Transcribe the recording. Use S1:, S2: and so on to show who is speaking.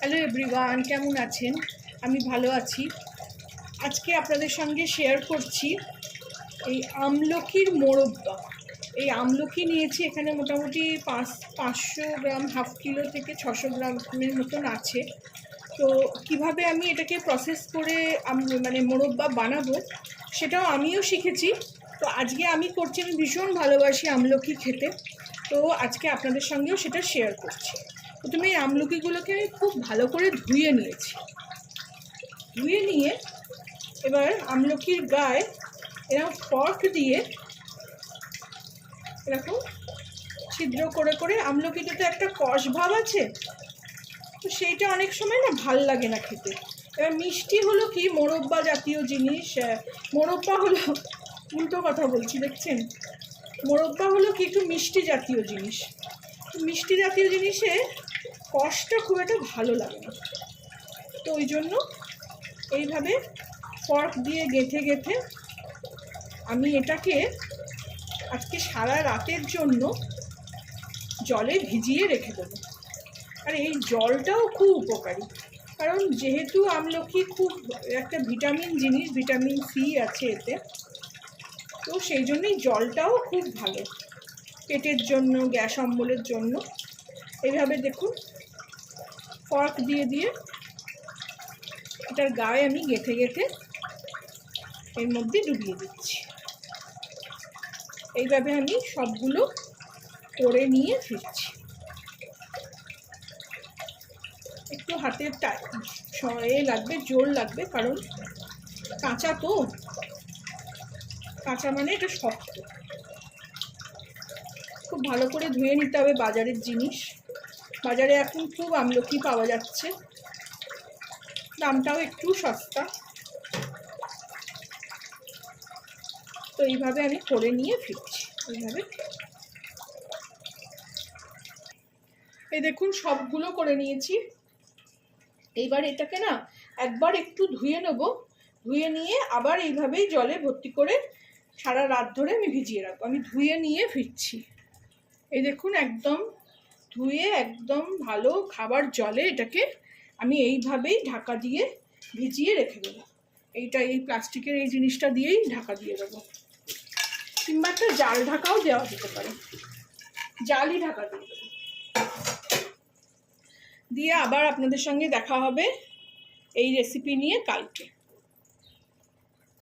S1: Hello everyone, কেমন আছেন? আমি ভালো আছি। আজকে আপনাদের সঙ্গে শেয়ার করছি এই আমলকির মোরব্বা। এই আমলকি নিয়েছি, এখানে মোটামুটি 500 গ্রাম, হাফ কিলো থেকে 600 গ্রামের মতন আছে। তো কিভাবে আমি এটাকে প্রসেস করে মোরব্বা বানাবো সেটাও আমিও শিখেছি। তো আজকে আমি করছি, আমি ভীষণ ভালোবাসি আমলকি খেতে। তো আজকে আপনাদের সঙ্গেও সেটা শেয়ার করছি। প্রথমে এই আমলকিগুলোকে আমি খুব ভালো করে ধুয়ে নিয়েছি। ধুয়ে নিয়ে এবার আমলকির গায়ে এরকম ফর্ক দিয়ে এরকম ছিদ্র করে করে, আমলকিতে তো একটা কষ ভাব আছে, তো সেইটা অনেক সময় না ভাল লাগে না খেতে। এবার মিষ্টি হলো কি, মোরব্বা জাতীয় জিনিস, মোরব্বা হলো, উল্টো কথা বলছি দেখছেন, মোরব্বা হলো কি একটু মিষ্টি জাতীয় জিনিস। মিষ্টি জাতীয় জিনিসে কষটা খুব একটা ভালো লাগে না। তো ওই জন্য এইভাবে ফর্ক দিয়ে গেঁথে গেঁথে আমি এটাকে আজকে সারা রাতের জন্য জলে ভিজিয়ে রেখে দেবো। আর এই জলটাও খুব উপকারী, কারণ যেহেতু আমলকি খুব একটা ভিটামিন জিনিস, ভিটামিন সি আছে এতে, তো সেই জন্যই জলটাও খুব ভালো পেটের জন্য, গ্যাস অম্বলের জন্য। এইভাবে দেখুন, ফর্ক দিয়ে দিয়ে এটার গায়ে আমি গেঁথে গেঁথে এর মধ্যে ডুবিয়ে দিচ্ছি। এইভাবে আমি সবগুলো করে নিয়ে ফিরছি। একটু হাতের লাগবে, জোর লাগবে, কারণ কাঁচা, তো কাঁচা মানে এটা শক্ত। খুব ভালো করে ধুয়ে নিতে হবে। বাজারের জিনিস, বাজারে এখন খুব আমলকি পাওয়া যাচ্ছে, দামটাও একটু সস্তা। তো এইভাবে আমি করে নিয়ে ফিরছি। এইভাবে এই দেখুন, সবগুলো করে নিয়েছি। এইবার এটাকে না একবার একটু ধুয়ে নেব, ধুয়ে নিয়ে আবার এইভাবেই জলে ভর্তি করে সারা রাত ধরে আমি ভিজিয়ে রাখবো। আমি ধুয়ে নিয়ে ফিরছি। এই দেখুন, একদম ধুয়ে একদম ভালো খাবার জলে এটাকে আমি এইভাবেই ঢাকা দিয়ে ভিজিয়ে রেখে দেবো। এই প্লাস্টিকের এই জিনিসটা দিয়েই ঢাকা দিয়ে দেবো, কিংবা একটা জাল ঢাকাও দেওয়া যেতে পারে। জালই ঢাকা দিয়ে দেবো। দিয়ে আবার আপনাদের সঙ্গে দেখা হবে এই রেসিপি নিয়ে কালকে।